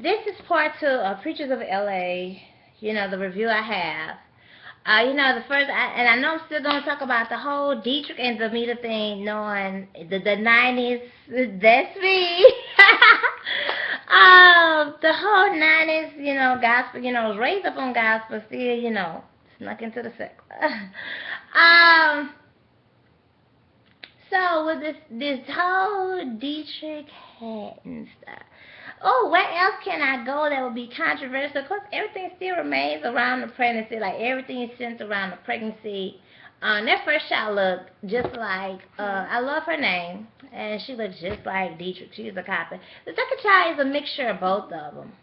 This is part two of Preachers of LA. The review I have. The first, and I know I'm still gonna talk about the whole Dettrick and Dominique thing, knowing the 90s. That's me. The whole 90s, gospel. I was raised up on gospel, still, snuck into the secular. um. So with this whole Dettrick Haddon stuff. Oh, where else can I go that would be controversial? Because everything still remains around the pregnancy. Like everything is centered around the pregnancy. That first shot looked just like I love her name, and she looks just like Dettrick. She's a copy. The second child is a mixture of both of them.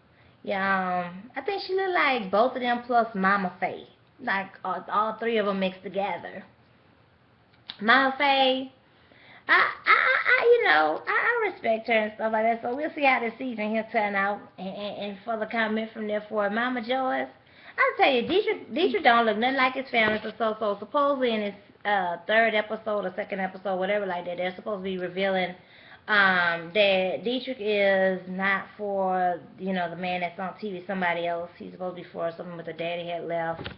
Yeah, I think she looked like both of them plus Mama Faye, like all three of them mixed together. Mama Faye. I respect her and stuff like that. So we'll see how this season here turn out, and further comment from there for Mama Joyce. I'll tell you, Dettrick don't look nothing like his family. So supposedly in his third episode or second episode, whatever like that, they're supposed to be revealing that Dettrick is not for the man that's on TV, somebody else. He's supposed to be for someone with a daddy had left,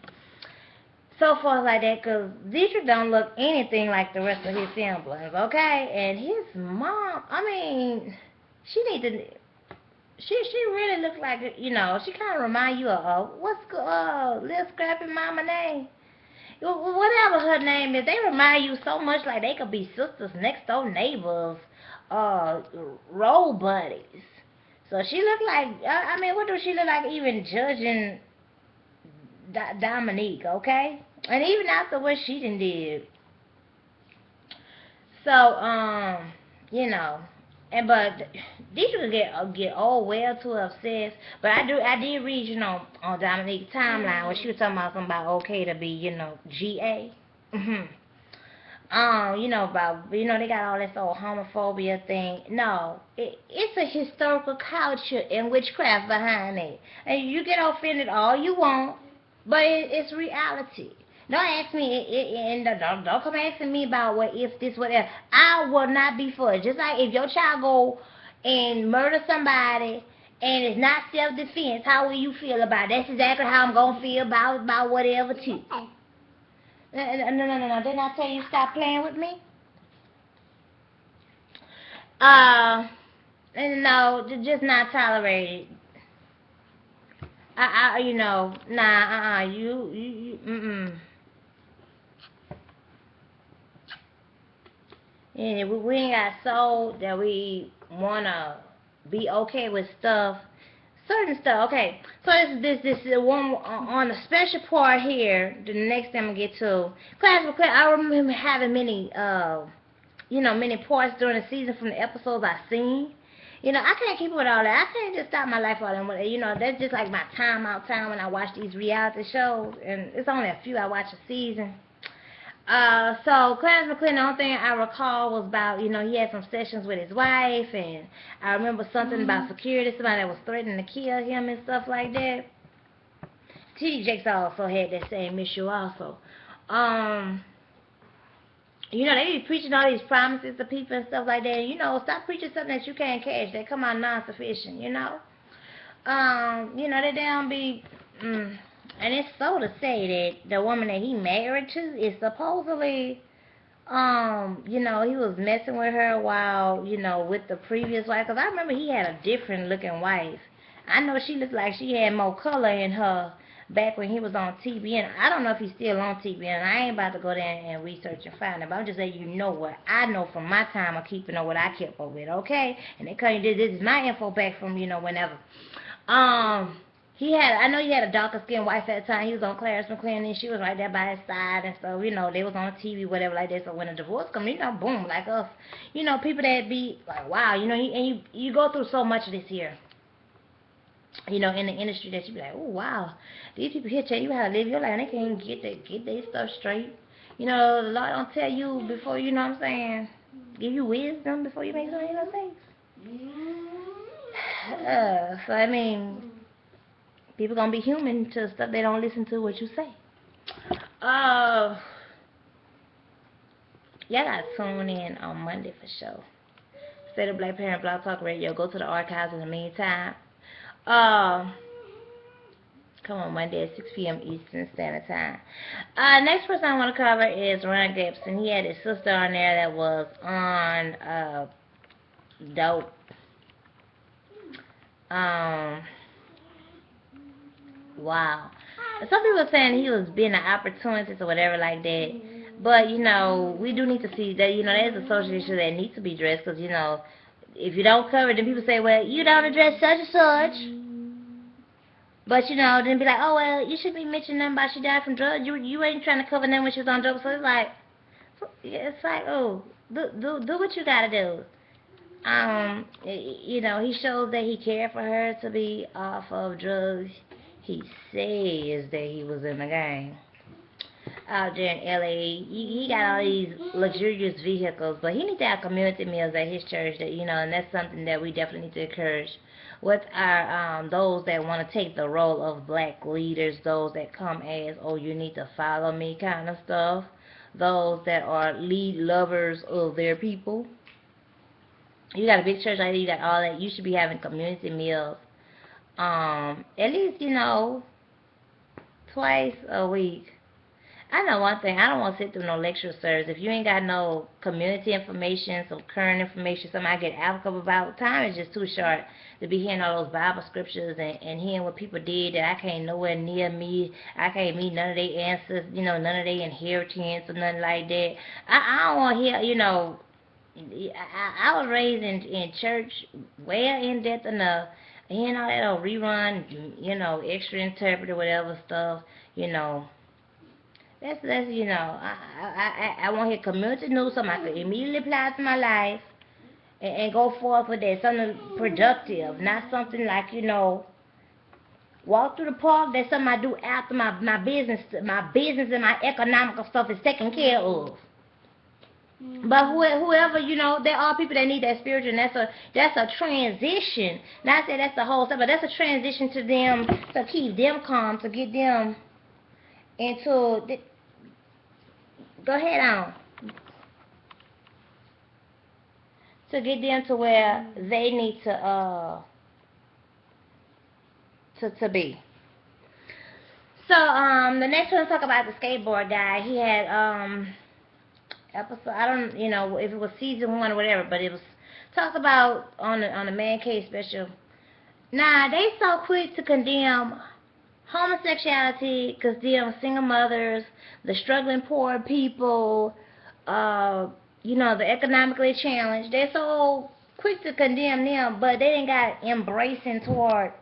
so forth like that, because Dettrick don't look anything like the rest of his siblings, okay? And his mom, I mean, she need to, she really looks like, she kind of remind you of, what's Lil Scrappy mama name? Whatever her name is, they remind you so much like they could be sisters, next door neighbors, uh, role buddies. So she look like, I mean, what does she look like even judging Dominique, okay? And even after what she done did. So, but these would get old well too obsessed. But I did read, on Dominique's timeline when she was talking about something about okay to be, GA. About they got all this old homophobia thing. No, it's a historical culture and witchcraft behind it, and you get offended all you want, but it's reality. Don't ask me, and don't come asking me about what if this whatever. I will not be for it. Just like if your child go and murder somebody and it's not self defense, how will you feel about it? That's exactly how I'm gonna feel about whatever too. No. Didn't I tell you stop playing with me? Uh, no, just not tolerated. Nah, mm-mm. Yeah, we ain't got soul that we wanna be okay with stuff, certain stuff. Okay, so this is one on the special part here. The next thing I'm gonna get to, Clarence McClendon. I remember having many parts during the season from the episodes I seen. I can't keep up with all that. I can't just stop my life all that. That's just like my time out time when I watch these reality shows, and it's only a few I watch a season. So Clarence McClendon, the only thing I recall was about, he had some sessions with his wife, and I remember something about security, somebody that was threatening to kill him and stuff like that. T.D. Jakes also had that same issue also. Um, they be preaching all these promises to people and stuff like that. Stop preaching something that you can't catch. They come out non-sufficient. They don't be, and it's so to say that the woman that he married to is supposedly, he was messing with her while, with the previous wife. Cause I remember he had a different looking wife. I know she looked like she had more color in her back when he was on TV, and I don't know if he's still on TV, and I ain't about to go there and research and find it, but I'm just letting you know what I know from my time of keeping up what I kept up with, okay? And they come, this is my info back from, whenever. Um, I know he had a darker skinned wife at the time. He was on Clarence McClendon, and she was right there by his side and stuff. They was on TV, whatever like that. So when a divorce comes, boom, like us. People that be like, wow, and you go through so much of this here. In the industry that you be like, oh wow, these people here tell you how to live your life, and they can't get their stuff straight. The Lord don't tell you before, what I'm saying, give you wisdom before you make some mistakes. So I mean, people gonna be human to stuff. They don't listen to what you say. Y'all gotta tune in on Monday for sure. State of Black Parent Blog Talk Radio. Go to the archives in the meantime. Uh, Come on, Monday at 6 p.m. Eastern Standard Time. Next person I want to cover is Ron Gipson. He had his sister on there that was on dope. Wow. Some people are saying he was being an opportunist or whatever like that. But, you know, we do need to see that, you know, there's a social issue that needs to be addressed because, you know, if you don't cover it, then people say, well, you don't address such and such. But, you know, then be like, oh, well, you shouldn't be mentioning nothing about she died from drugs. You ain't trying to cover them when she was on drugs. So it's like, oh, do what you got to do. You know, he shows that he cared for her to be off of drugs. He says that he was in the gang out there in LA. He got all these luxurious vehicles, but he needs to have community meals at his church. That, you know, and that's something that we definitely need to encourage with our those that want to take the role of black leaders, those that come as, oh, you need to follow me kind of stuff, those that are lead lovers of their people. You got a big church like that, you got all that. You should be having community meals. At least, you know, twice a week. I know one thing, I don't want to sit through no lecture service. If you ain't got no community information, some current information, something I get applicable about, time is just too short to be hearing all those Bible scriptures and hearing what people did that I can't nowhere near me. I can't meet none of their answers, you know, none of their inheritance or nothing like that. I don't want to hear, you know, I was raised in church well in depth enough. Hearing all that old rerun, you know, extra interpreter, whatever stuff, you know. That's you know, I want to hear community news, something I can immediately apply to my life and go forth with that, something productive, not something like, you know, walk through the park. That's something I do after my business and my economical stuff is taken care of. But whoever, you know, there are people that need that spiritual, and that's a transition. Not say that's the whole stuff, but that's a transition to them, to keep them calm, to get them into go ahead on. To get them to where they need to be. So the next one, talk about the skateboard guy. He had episode, I don't, you know, if it was season 1 or whatever, but it was talked about on the Man Cave special. Now they so quick to condemn homosexuality, condemn single mothers, the struggling poor people, you know, the economically challenged. They're so quick to condemn them, but they ain't got embracing toward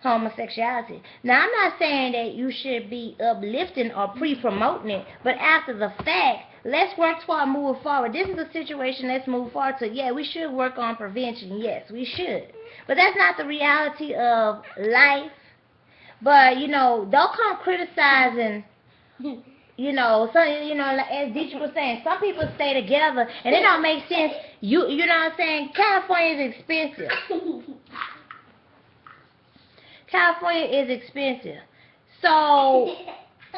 homosexuality. Now, I'm not saying that you should be uplifting or pre-promoting it, but after the fact, let's work toward moving forward. This is a situation, let's move forward to. Yeah, we should work on prevention. Yes, we should. But that's not the reality of life. But, you know, don't come criticizing, you know, some, you know, like as Dettrick was saying, some people stay together, and it don't make sense. You know what I'm saying? California is expensive. California is expensive. So,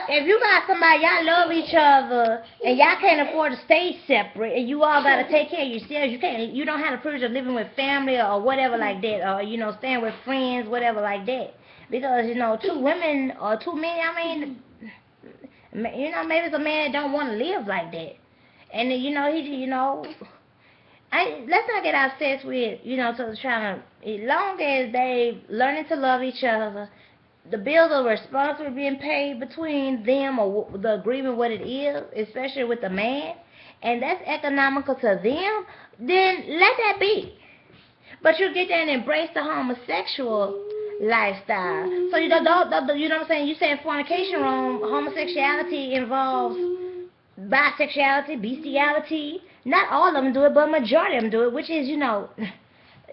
if you got somebody, y'all love each other, and y'all can't afford to stay separate, and you all got to take care of yourselves, you don't have the privilege of living with family or whatever like that, or, you know, staying with friends, whatever like that. Because, you know, 2 women or 2 men, I mean, you know, maybe it's a man that don't want to live like that. And, you know, let's not get obsessed with, you know, so trying to, as long as they learning to love each other, the bills are responsible being paid between them, or the agreement what it is, especially with the man, and that's economical to them, then let that be. But you get there and embrace the homosexual lifestyle. So you know what I'm saying? You saying fornication wrong. Homosexuality involves bisexuality, bestiality. Not all of them do it, but majority of them do it, which is, you know,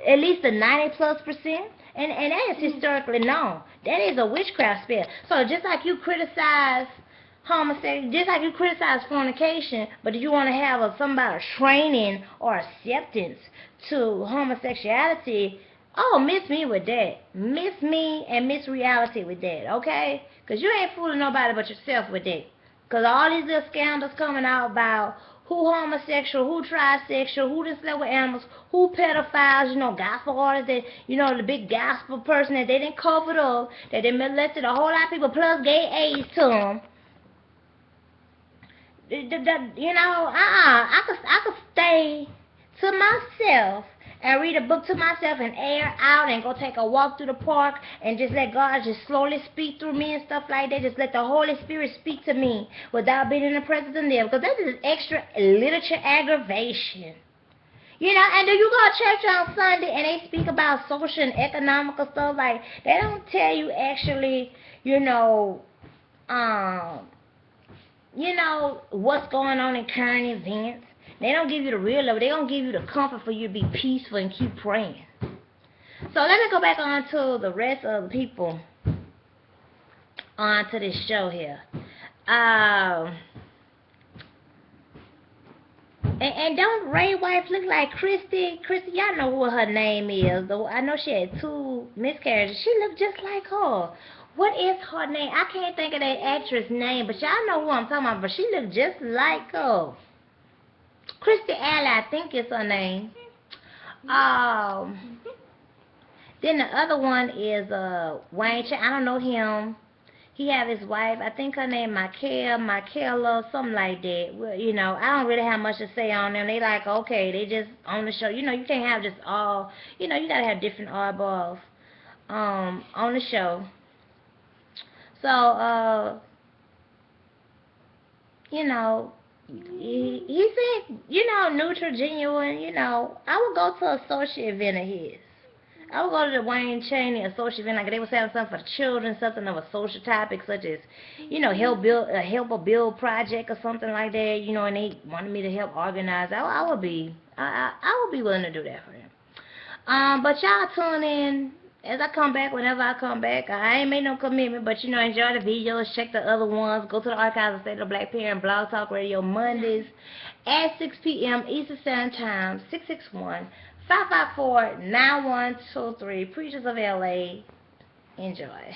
at least the 90+%. And that is historically known. That is a witchcraft spell. So just like you criticize just like you criticize fornication, but if you want to have some about training or acceptance to homosexuality, oh, miss me with that. Miss me and miss reality with that, okay? Because you ain't fooling nobody but yourself with that. Because all these little scandals coming out about who homosexual, who trisexual, who just slept with animals, who pedophiles, you know, gospel artists that, you know, the big gospel person that they didn't cover up, that they molested a whole lot of people plus gay AIDS to them. You know, I could stay to myself and read a book to myself and air out and go take a walk through the park and just let God just slowly speak through me and stuff like that. Just let the Holy Spirit speak to me without being in the presence of them. Because that is extra literature aggravation. You know, and do you go to church on Sunday and they speak about social and economical stuff? Like, they don't tell you actually, you know, what's going on in current events. They don't give you the real love. They don't give you the comfort for you to be peaceful and keep praying. So let me go back on to the rest of the people on to this show here. And don't Ray wife look like Christy? Christy, y'all know what her name is. Though I know she had 2 miscarriages. She looked just like her. What is her name? I can't think of that actress' name, but y'all know who I'm talking about. But she looked just like her. Christy Alley, I think is her name. Then the other one is Wayne Chaney. I don't know him. He have his wife. I think her name Michaela, something like that. Well, you know, I don't really have much to say on them. They like, okay, they just on the show. You know, you can't have just all, you know, you gotta have different oddballs on the show. So, you know, he said, you know, neutral, genuine, you know, I would go to a social event of his. I would go to the Wayne Chaney social event, like they was having something for the children, something of a social topic, such as, you know, help a build project or something like that, you know, and they wanted me to help organize. I would be willing to do that for them. But y'all tune in as I come back, whenever I come back. I ain't made no commitment, but, you know, enjoy the videos, check the other ones, go to the archives of State of the Black Parent Blog Talk Radio Mondays at 6 p.m. Eastern Standard Time, 661-554-9123. Preachers of LA. Enjoy.